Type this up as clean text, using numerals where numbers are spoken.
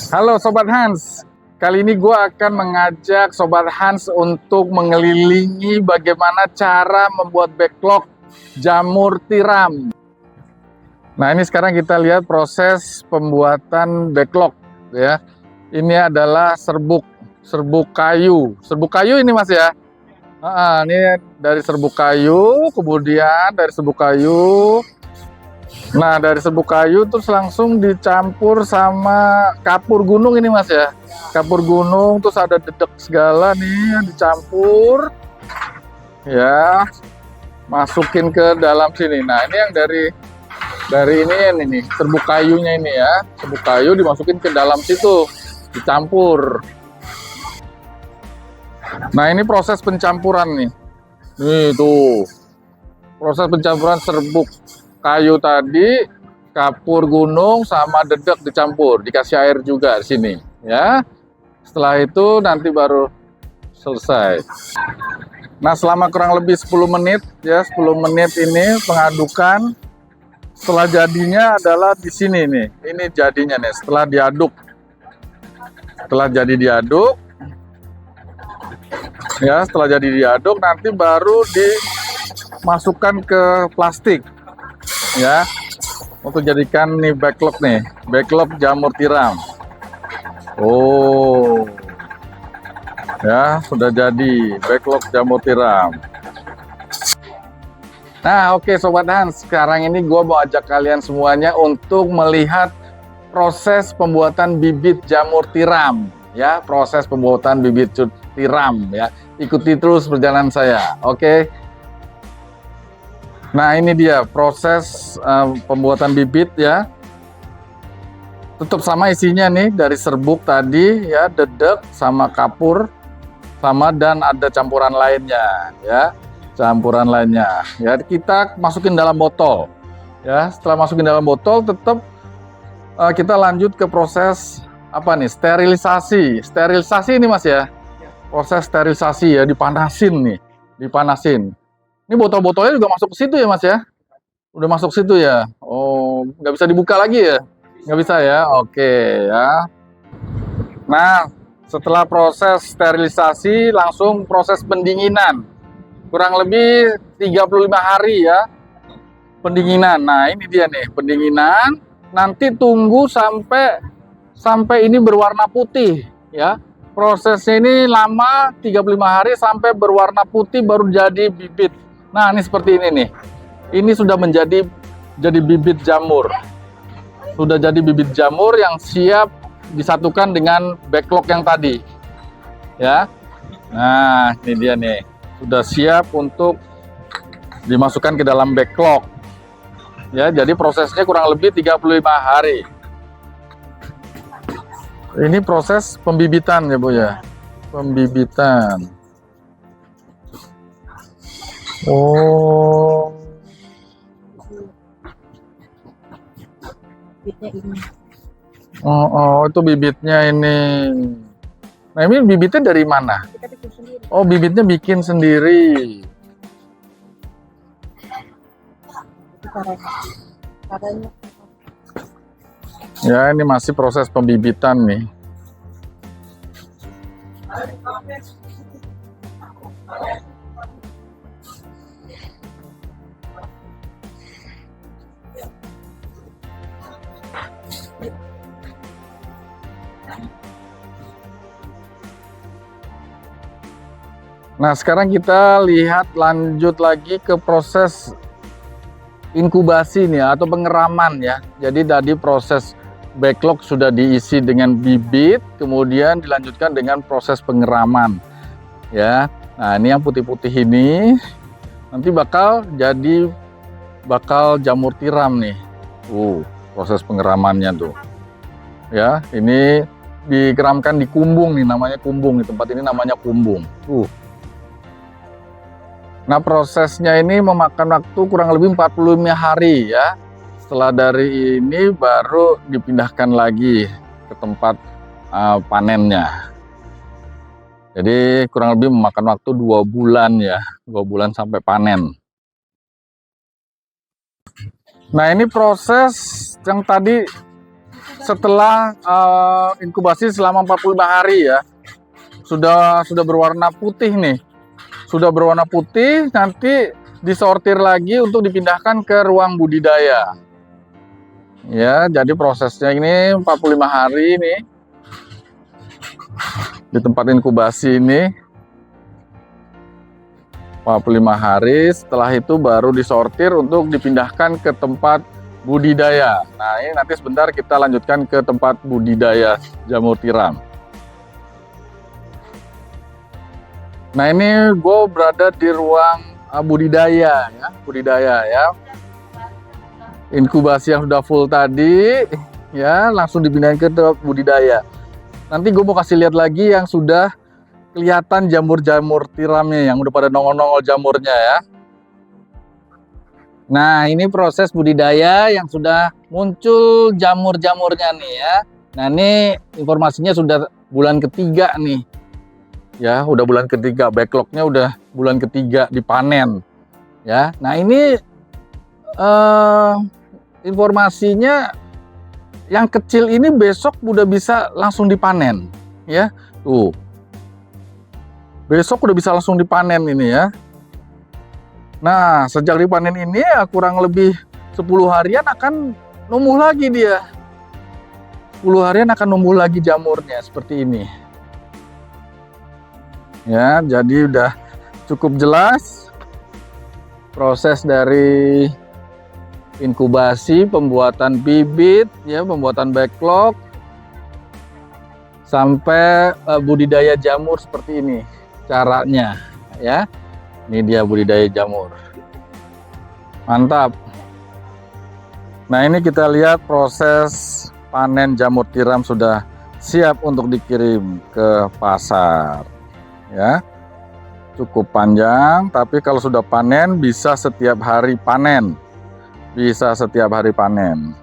Halo Sobat Hans, kali ini gue akan mengajak Sobat Hans untuk mengelilingi bagaimana cara membuat backlog jamur tiram. Nah ini sekarang kita lihat proses pembuatan backlog ya. Ini adalah serbuk kayu ini Mas ya. Ini dari serbuk kayu, kemudian dari serbuk kayu. Nah dari serbuk kayu terus langsung dicampur sama kapur gunung ini Mas ya. Kapur gunung terus ada dedek segala nih dicampur ya, masukin ke dalam sini. Nah ini yang dari ini serbuk kayunya ini ya, serbuk kayu dimasukin ke dalam situ, dicampur. Nah ini proses pencampuran nih tuh proses pencampuran serbuk kayu tadi, kapur gunung sama dedek dicampur, dikasih air juga di sini ya. Setelah itu nanti baru selesai. Nah selama kurang lebih 10 menit ya, 10 menit ini pengadukan. Setelah jadinya adalah di sini nih, ini jadinya nih setelah diaduk. Setelah jadi diaduk ya, setelah jadi diaduk nanti baru dimasukkan ke plastik ya, untuk jadikan nih backlog jamur tiram. Oh ya, sudah jadi backlog jamur tiram. Nah oke Sobat Hans, sekarang ini gue mau ajak kalian semuanya untuk melihat proses pembuatan bibit jamur tiram ya, proses pembuatan bibit tiram ya. Ikuti terus perjalanan saya, oke. Nah ini dia proses pembuatan bibit ya. Tetap sama isinya nih, dari serbuk tadi ya, dedek sama kapur sama, dan ada campuran lainnya ya, campuran lainnya ya. Kita masukin dalam botol ya. Setelah masukin dalam botol tetap kita lanjut ke proses apa nih, sterilisasi ini Mas ya. Proses sterilisasi ya, dipanasin nih, dipanasin. Ini botol-botolnya juga masuk ke situ ya Mas ya? Udah masuk situ ya? Oh, nggak bisa dibuka lagi ya? Nggak bisa ya? Oke ya. Nah, setelah proses sterilisasi langsung proses pendinginan. Kurang lebih 35 hari ya, pendinginan. Nah, ini dia nih, pendinginan. Nanti tunggu sampai ini berwarna putih ya. Prosesnya ini lama, 35 hari sampai berwarna putih baru jadi bibit. Nah ini seperti ini nih, ini sudah jadi bibit jamur, sudah jadi bibit jamur yang siap disatukan dengan backlog yang tadi ya. Nah ini dia nih, sudah siap untuk dimasukkan ke dalam backlog ya. Jadi prosesnya kurang lebih 35 hari. Ini proses pembibitan ya Bu ya, pembibitan. Oh. Bibitnya ini. Oh, itu bibitnya ini. Nah, ini bibitnya dari mana? Kita bikin sendiri. Oh, bibitnya bikin sendiri. Caranya. Ya, ini masih proses pembibitan nih. Nah, sekarang kita lihat lanjut lagi ke proses inkubasi nih atau pengeraman ya. Jadi tadi proses backlog sudah diisi dengan bibit, kemudian dilanjutkan dengan proses pengeraman ya. Nah, ini yang putih-putih ini nanti bakal jamur tiram nih. Proses pengeramannya tuh. Ya, ini dikeramkan di kumbung nih, namanya kumbung. Di tempat ini namanya kumbung. Nah prosesnya ini memakan waktu kurang lebih 45 hari ya. Setelah dari ini baru dipindahkan lagi ke tempat panennya. Jadi kurang lebih memakan waktu 2 bulan ya, 2 bulan sampai panen. Nah ini proses yang tadi setelah inkubasi selama 45 hari ya, sudah berwarna putih nih. Sudah berwarna putih, nanti disortir lagi untuk dipindahkan ke ruang budidaya. Ya, jadi prosesnya ini 45 hari nih di tempat inkubasi ini. 45 hari, setelah itu baru disortir untuk dipindahkan ke tempat budidaya. Nah, ini nanti sebentar kita lanjutkan ke tempat budidaya jamur tiram. Nah, ini gue berada di ruang budidaya ya. Inkubasi yang sudah full tadi ya, langsung dipindahin ke tempat budidaya. Nanti gue mau kasih lihat lagi yang sudah kelihatan jamur-jamur tiramnya yang udah pada nongol-nongol jamurnya ya. Nah, ini proses budidaya yang sudah muncul jamur-jamurnya nih ya. Nah, ini informasinya sudah bulan ketiga nih. Ya, udah bulan ketiga, backlognya udah bulan ketiga dipanen. Ya, nah ini informasinya yang kecil ini besok udah bisa langsung dipanen. Ya, tuh. Besok udah bisa langsung dipanen ini ya. Nah, sejak dipanen ini ya kurang lebih 10 harian akan numbuh lagi dia. 10 harian akan numbuh lagi jamurnya seperti ini. Ya, jadi udah cukup jelas proses dari inkubasi, pembuatan bibit, ya, pembuatan backlog sampai budidaya jamur seperti ini caranya ya. Ini dia budidaya jamur. Mantap. Nah, ini kita lihat proses panen jamur tiram sudah siap untuk dikirim ke pasar. Ya. Cukup panjang, tapi kalau sudah panen bisa setiap hari panen. Bisa setiap hari panen.